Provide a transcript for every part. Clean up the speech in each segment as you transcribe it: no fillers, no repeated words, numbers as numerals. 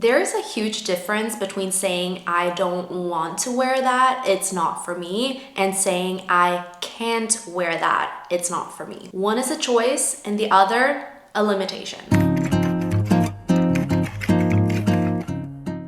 There's a huge difference between saying I don't want to wear that, it's not for me, and saying I can't wear that, it's not for me. One is a choice and the other, a limitation.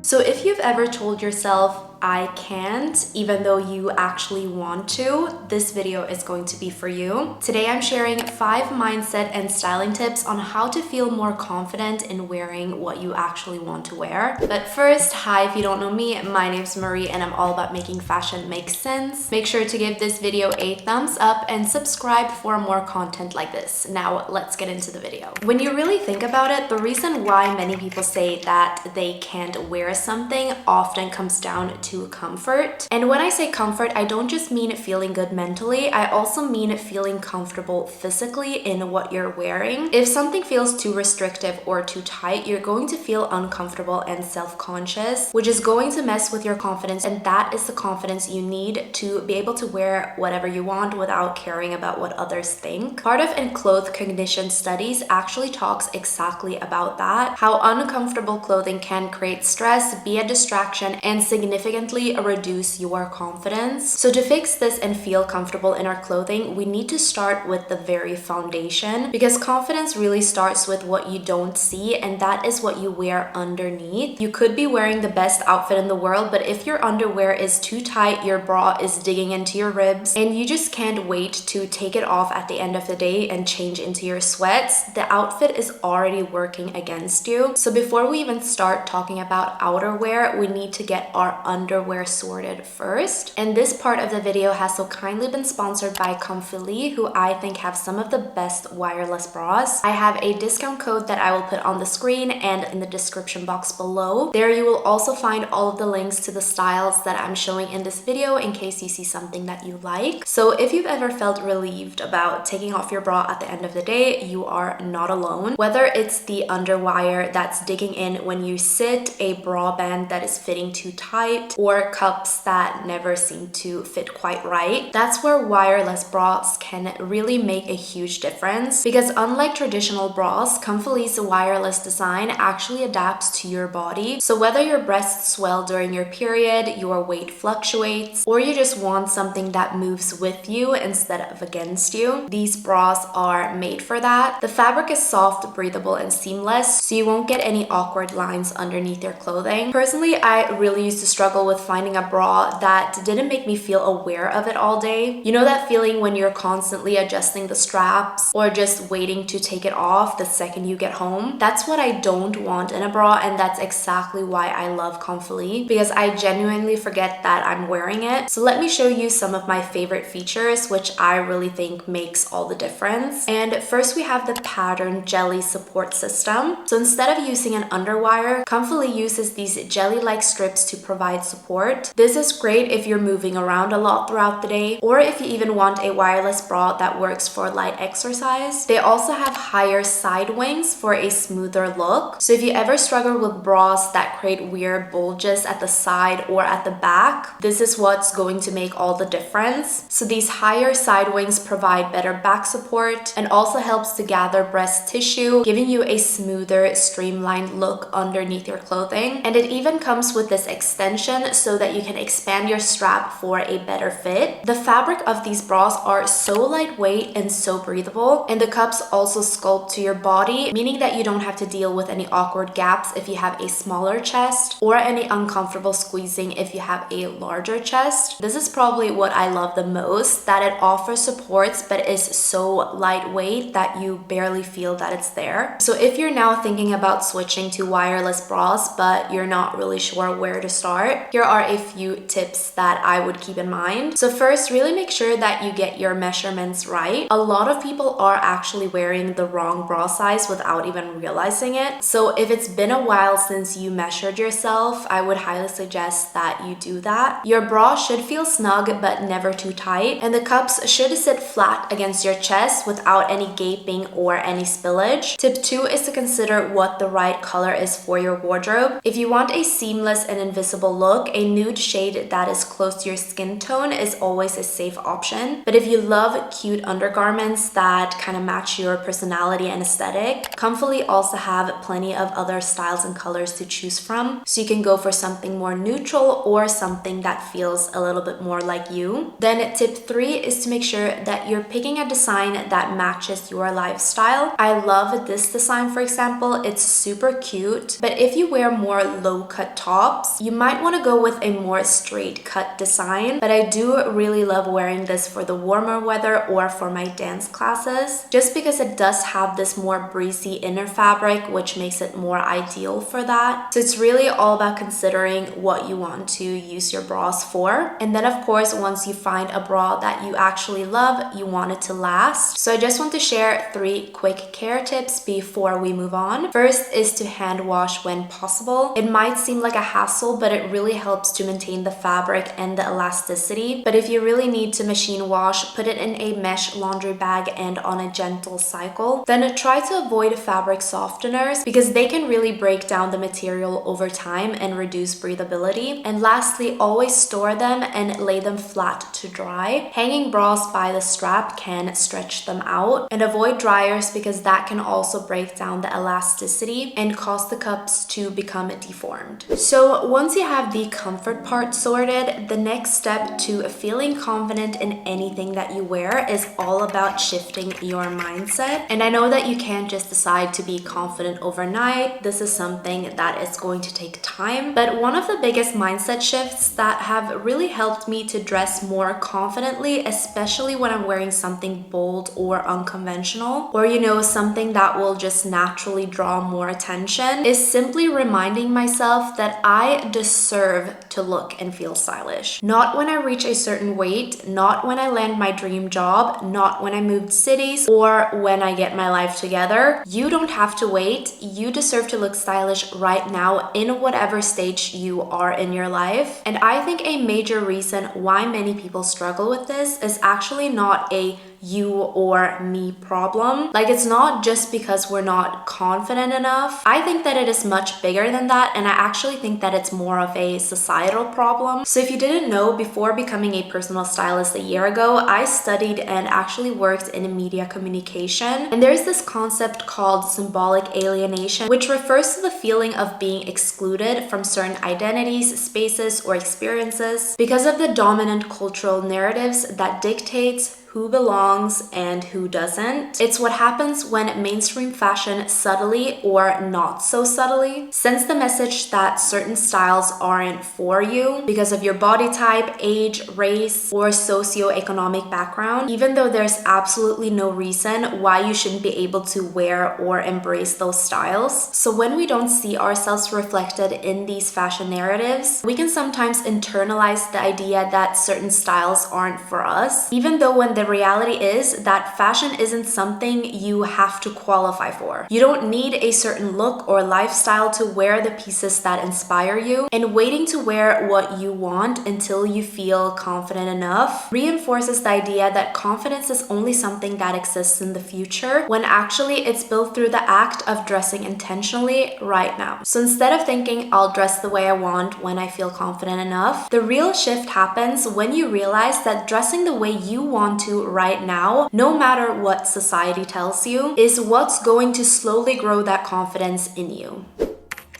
So if you've ever told yourself, I can't, even though you actually want to, this video is going to be for you. Today I'm sharing 5 mindset and styling tips on how to feel more confident in wearing what you actually want to wear. But first, hi, if you don't know me, my name's Marie and I'm all about making fashion make sense. Make sure to give this video a thumbs up and subscribe for more content like this. Now let's get into the video. When you really think about it, the reason why many people say that they can't wear something often comes down to comfort. And when I say comfort, I don't just mean feeling good mentally, I also mean feeling comfortable physically in what you're wearing. If something feels too restrictive or too tight, you're going to feel uncomfortable and self-conscious, which is going to mess with your confidence, and that is the confidence you need to be able to wear whatever you want without caring about what others think. Cardiff and Cloth Cognition Studies actually talks exactly about that, how uncomfortable clothing can create stress, be a distraction, and significantly reduce your confidence. So to fix this and feel comfortable in our clothing, we need to start with the very foundation, because confidence really starts with what you don't see, and that is what you wear underneath. You could be wearing the best outfit in the world, but if your underwear is too tight, your bra is digging into your ribs, and you just can't wait to take it off at the end of the day and change into your sweats, the outfit is already working against you. So before we even start talking about outerwear, we need to get our underwear sorted first. And this part of the video has so kindly been sponsored by Comfily, who I think have some of the best wireless bras. I have a discount code that I will put on the screen and in the description box below. There you will also find all of the links to the styles that I'm showing in this video in case you see something that you like. So if you've ever felt relieved about taking off your bra at the end of the day, you are not alone. Whether it's the underwire that's digging in when you sit, a bra band that is fitting too tight, or cups that never seem to fit quite right, that's where wireless bras can really make a huge difference, because unlike traditional bras, Comfily's wireless design actually adapts to your body. So whether your breasts swell during your period, your weight fluctuates, or you just want something that moves with you instead of against you, these bras are made for that. The fabric is soft, breathable, and seamless, so you won't get any awkward lines underneath your clothing. Personally, I really used to struggle with finding a bra that didn't make me feel aware of it all day. You know that feeling when you're constantly adjusting the straps or just waiting to take it off the second you get home? That's what I don't want in a bra, and that's exactly why I love Comfily, because I genuinely forget that I'm wearing it. So let me show you some of my favorite features, which I really think makes all the difference. And first we have the pattern jelly support system. So instead of using an underwire, Comfily uses these jelly-like strips to provide support. This is great if you're moving around a lot throughout the day, or if you even want a wireless bra that works for light exercise. They also have higher side wings for a smoother look. So if you ever struggle with bras that create weird bulges at the side or at the back, this is what's going to make all the difference. So these higher side wings provide better back support and also helps to gather breast tissue, giving you a smoother, streamlined look underneath your clothing. And it even comes with this extension so that you can expand your strap for a better fit. The fabric of these bras are so lightweight and so breathable, and the cups also sculpt to your body, meaning that you don't have to deal with any awkward gaps if you have a smaller chest, or any uncomfortable squeezing if you have a larger chest. This is probably what I love the most, that it offers supports but is so lightweight that you barely feel that it's there. So if you're now thinking about switching to wireless bras but you're not really sure where to start, here are a few tips that I would keep in mind. So first, really make sure that you get your measurements right. A lot of people are actually wearing the wrong bra size without even realizing it. So if it's been a while since you measured yourself, I would highly suggest that you do that. Your bra should feel snug but never too tight, and the cups should sit flat against your chest without any gaping or any spillage. Tip 2 is to consider what the right color is for your wardrobe. If you want a seamless and invisible look, look, a nude shade that is close to your skin tone is always a safe option. But if you love cute undergarments that kind of match your personality and aesthetic, Comfily also have plenty of other styles and colors to choose from. So you can go for something more neutral or something that feels a little bit more like you. Then tip 3 is to make sure that you're picking a design that matches your lifestyle. I love this design, for example. It's super cute, but if you wear more low-cut tops, you might want to go with a more straight cut design. But I do really love wearing this for the warmer weather or for my dance classes, just because it does have this more breezy inner fabric, which makes it more ideal for that. So it's really all about considering what you want to use your bras for. And then of course, once you find a bra that you actually love, you want it to last. So I just want to share 3 quick care tips before we move on. First is to hand wash when possible. It might seem like a hassle, but it really helps to maintain the fabric and the elasticity. But if you really need to machine wash, put it in a mesh laundry bag and on a gentle cycle. Then try to avoid fabric softeners because they can really break down the material over time and reduce breathability. And lastly, always store them and lay them flat to dry. Hanging bras by the strap can stretch them out, and avoid dryers because that can also break down the elasticity and cause the cups to become deformed. So once you have the comfort part sorted, the next step to feeling confident in anything that you wear is all about shifting your mindset. And I know that you can't just decide to be confident overnight. This is something that is going to take time. But one of the biggest mindset shifts that have really helped me to dress more confidently, especially when I'm wearing something bold or unconventional, or something that will just naturally draw more attention, is simply reminding myself that I deserve to look and feel stylish. Not when I reach a certain weight, not when I land my dream job, not when I moved cities, or when I get my life together. You don't have to wait. You deserve to look stylish right now in whatever stage you are in your life. And I think a major reason why many people struggle with this is actually not a you or me problem. Like, it's not just because we're not confident enough. I think that it is much bigger than that, and I actually think that it's more of a societal problem. So if you didn't know, before becoming a personal stylist a year ago, I studied and actually worked in media communication. And there's this concept called symbolic alienation, which refers to the feeling of being excluded from certain identities, spaces, or experiences because of the dominant cultural narratives that dictates who belongs and who doesn't. It's what happens when mainstream fashion subtly or not so subtly sends the message that certain styles aren't for you because of your body type, age, race, or socioeconomic background, even though there's absolutely no reason why you shouldn't be able to wear or embrace those styles. So when we don't see ourselves reflected in these fashion narratives, we can sometimes internalize the idea that certain styles aren't for us, even though when the reality is that fashion isn't something you have to qualify for. You don't need a certain look or lifestyle to wear the pieces that inspire you, and waiting to wear what you want until you feel confident enough reinforces the idea that confidence is only something that exists in the future, when actually it's built through the act of dressing intentionally right now. So instead of thinking I'll dress the way I want when I feel confident enough, the real shift happens when you realize that dressing the way you want to right now, no matter what society tells you, is what's going to slowly grow that confidence in you.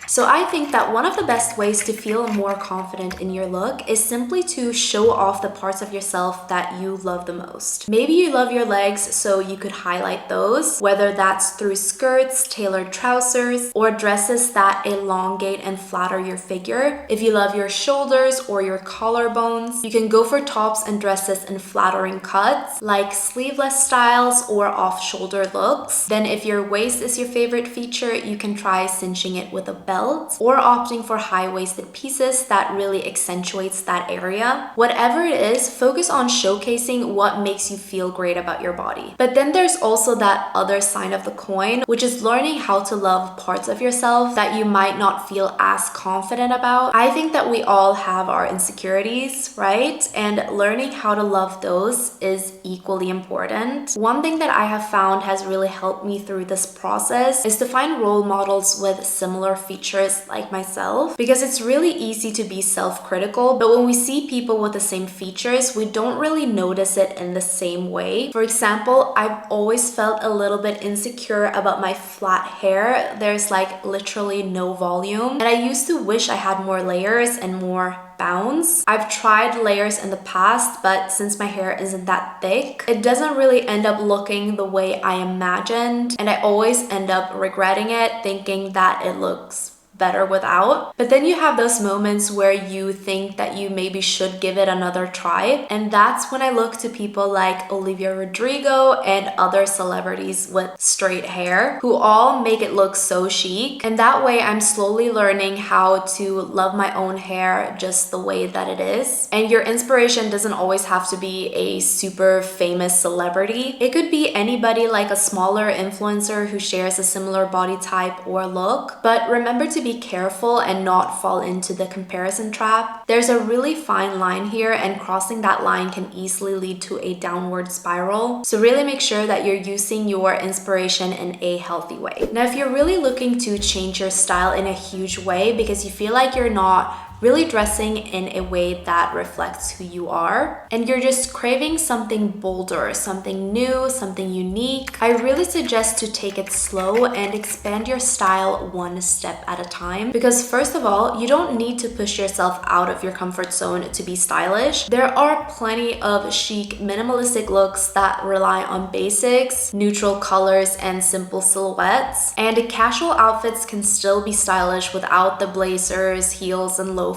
So I think that one of the best ways to feel more confident in your look is simply to show off the parts of yourself that you love the most. Maybe you love your legs, so you could highlight those, whether that's through skirts, tailored trousers, or dresses that elongate and flatter your figure. If you love your shoulders or your collarbones, you can go for tops and dresses in flattering cuts, like sleeveless styles or off-shoulder looks. Then if your waist is your favorite feature, you can try cinching it with a belt, or opting for high-waisted pieces that really accentuates that area. Whatever it is, focus on showcasing what makes you feel great about your body. But then there's also that other side of the coin, which is learning how to love parts of yourself that you might not feel as confident about. I think that we all have our insecurities, right? And learning how to love those is equally important. One thing that I have found has really helped me through this process is to find role models with similar features features like myself, because it's really easy to be self-critical, but when we see people with the same features, we don't really notice it in the same way. For example, I've always felt a little bit insecure about my flat hair. There's like literally no volume, and I used to wish I had more layers and more bounce. I've tried layers in the past, but since my hair isn't that thick, it doesn't really end up looking the way I imagined, and I always end up regretting it, thinking that it looks better without. But then you have those moments where you think that you maybe should give it another try, and that's when I look to people like Olivia Rodrigo and other celebrities with straight hair who all make it look so chic. And that way I'm slowly learning how to love my own hair just the way that it is. And your inspiration doesn't always have to be a super famous celebrity. It could be anybody, like a smaller influencer who shares a similar body type or look. But remember to be careful and not fall into the comparison trap. There's a really fine line here, and crossing that line can easily lead to a downward spiral. So really make sure that you're using your inspiration in a healthy way. Now, if you're really looking to change your style in a huge way because you feel like you're not really dressing in a way that reflects who you are, and you're just craving something bolder, something new, something unique, I really suggest to take it slow and expand your style one step at a time. Because first of all, you don't need to push yourself out of your comfort zone to be stylish. There are plenty of chic, minimalistic looks that rely on basics, neutral colors, and simple silhouettes. And casual outfits can still be stylish without the blazers, heels, and loafers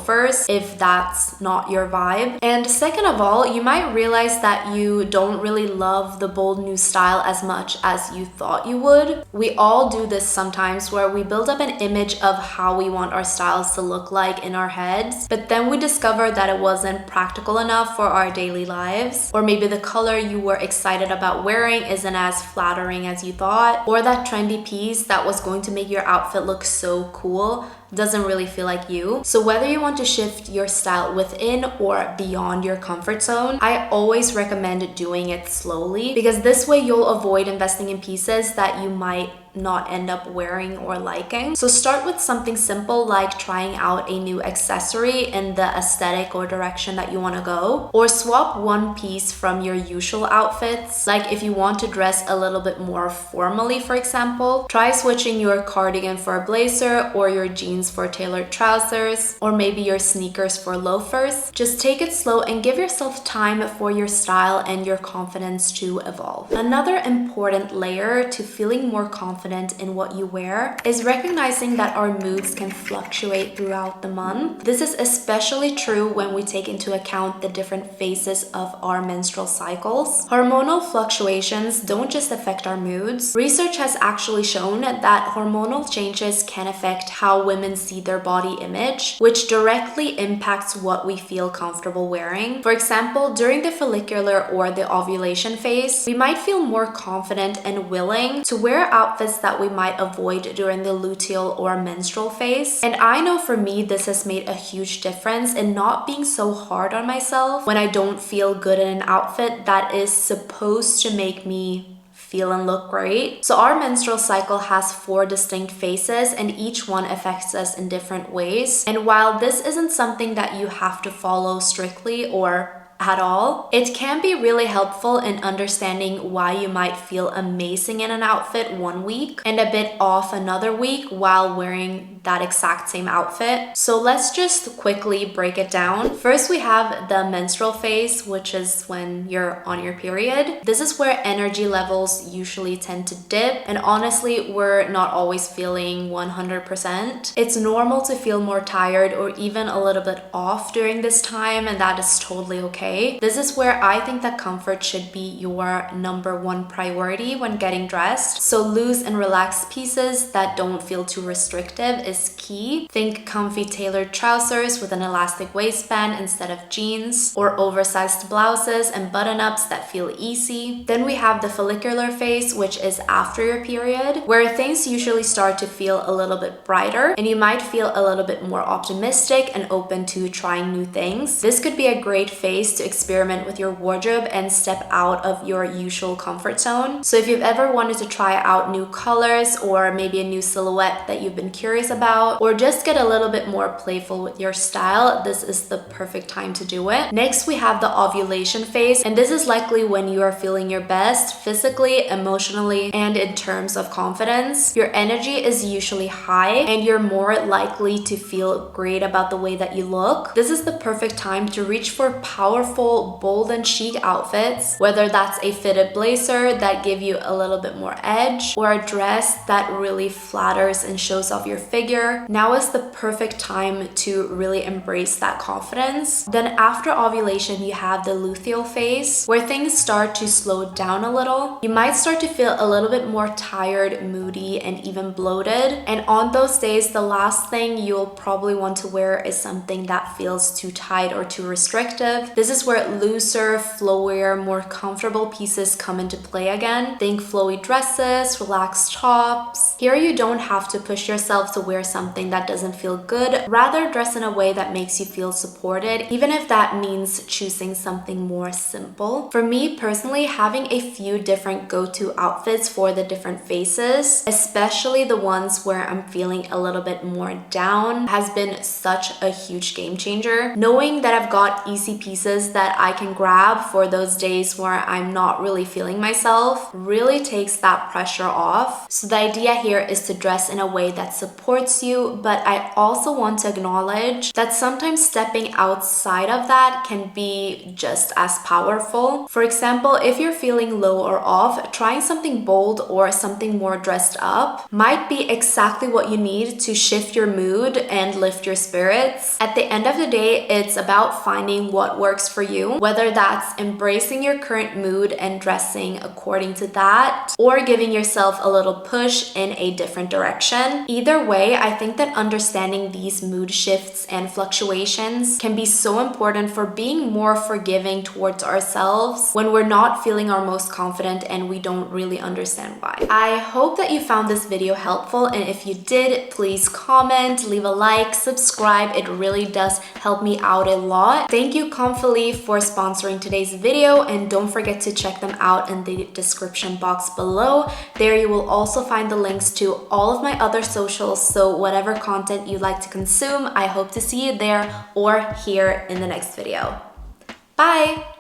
if that's not your vibe. And second of all, you might realize that you don't really love the bold new style as much as you thought you would. We all do this sometimes, where we build up an image of how we want our styles to look like in our heads, but then we discover that it wasn't practical enough for our daily lives, or maybe the color you were excited about wearing isn't as flattering as you thought, or that trendy piece that was going to make your outfit look so cool doesn't really feel like you. So whether you want to shift your style within or beyond your comfort zone, I always recommend doing it slowly, because this way you'll avoid investing in pieces that you might not end up wearing or liking. So start with something simple, like trying out a new accessory in the aesthetic or direction that you want to go, or swap one piece from your usual outfits. Like if you want to dress a little bit more formally, for example, try switching your cardigan for a blazer, or your jeans for tailored trousers, or maybe your sneakers for loafers. Just take it slow and give yourself time for your style and your confidence to evolve. Another important layer to feeling more confident in what you wear is recognizing that our moods can fluctuate throughout the month. This is especially true when we take into account the different phases of our menstrual cycles. Hormonal fluctuations don't just affect our moods. Research has actually shown that hormonal changes can affect how women see their body image, which directly impacts what we feel comfortable wearing. For example, during the follicular or the ovulation phase, we might feel more confident and willing to wear outfits that we might avoid during the luteal or menstrual phase. And I know for me, this has made a huge difference in not being so hard on myself when I don't feel good in an outfit that is supposed to make me feel and look great. So our menstrual cycle has 4 distinct phases, and each one affects us in different ways. And while this isn't something that you have to follow strictly or at all, it can be really helpful in understanding why you might feel amazing in an outfit one week and a bit off another week while wearing that exact same outfit. So let's just quickly break it down. First, we have the menstrual phase, which is when you're on your period. This is where energy levels usually tend to dip, and honestly, we're not always feeling 100%. It's normal to feel more tired or even a little bit off during this time, and that is totally okay. This is where I think that comfort should be your #1 priority when getting dressed. So loose and relaxed pieces that don't feel too restrictive is key. Think comfy tailored trousers with an elastic waistband instead of jeans, or oversized blouses and button-ups that feel easy. Then we have the follicular phase, which is after your period, where things usually start to feel a little bit brighter, and you might feel a little bit more optimistic and open to trying new things. This could be a great phase to experiment with your wardrobe and step out of your usual comfort zone. So if you've ever wanted to try out new colors or maybe a new silhouette that you've been curious about, about, or just get a little bit more playful with your style, this is the perfect time to do it. Next, we have the ovulation phase, and this is likely when you are feeling your best physically, emotionally, and in terms of confidence. Your energy is usually high and you're more likely to feel great about the way that you look. This is the perfect time to reach for powerful, bold, and chic outfits, whether that's a fitted blazer that give you a little bit more edge or a dress that really flatters and shows off your figure. Now is the perfect time to really embrace that confidence. Then after ovulation, you have the luteal phase, where things start to slow down a little. You might start to feel a little bit more tired, moody, and even bloated. And on those days, the last thing you'll probably want to wear is something that feels too tight or too restrictive. This is where looser, flowier, more comfortable pieces come into play again. Think flowy dresses, relaxed tops. Here you don't have to push yourself to wear something that doesn't feel good. Rather, dress in a way that makes you feel supported, even if that means choosing something more simple. For me personally, having a few different go-to outfits for the different phases, especially the ones where I'm feeling a little bit more down, has been such a huge game changer. Knowing that I've got easy pieces that I can grab for those days where I'm not really feeling myself really takes that pressure off. So the idea here is to dress in a way that supports you, but I also want to acknowledge that sometimes stepping outside of that can be just as powerful. For example, if you're feeling low or off, trying something bold or something more dressed up might be exactly what you need to shift your mood and lift your spirits. At the end of the day, it's about finding what works for you, whether that's embracing your current mood and dressing according to that, or giving yourself a little push in a different direction. Either way, I think that understanding these mood shifts and fluctuations can be so important for being more forgiving towards ourselves when we're not feeling our most confident and we don't really understand why. I hope that you found this video helpful, and if you did, please comment, leave a like, subscribe. It really does help me out a lot. Thank you Comfily for sponsoring today's video, and don't forget to check them out in the description box below. There you will also find the links to all of my other socials, so whatever content you like to consume, I hope to see you there or here in the next video. Bye!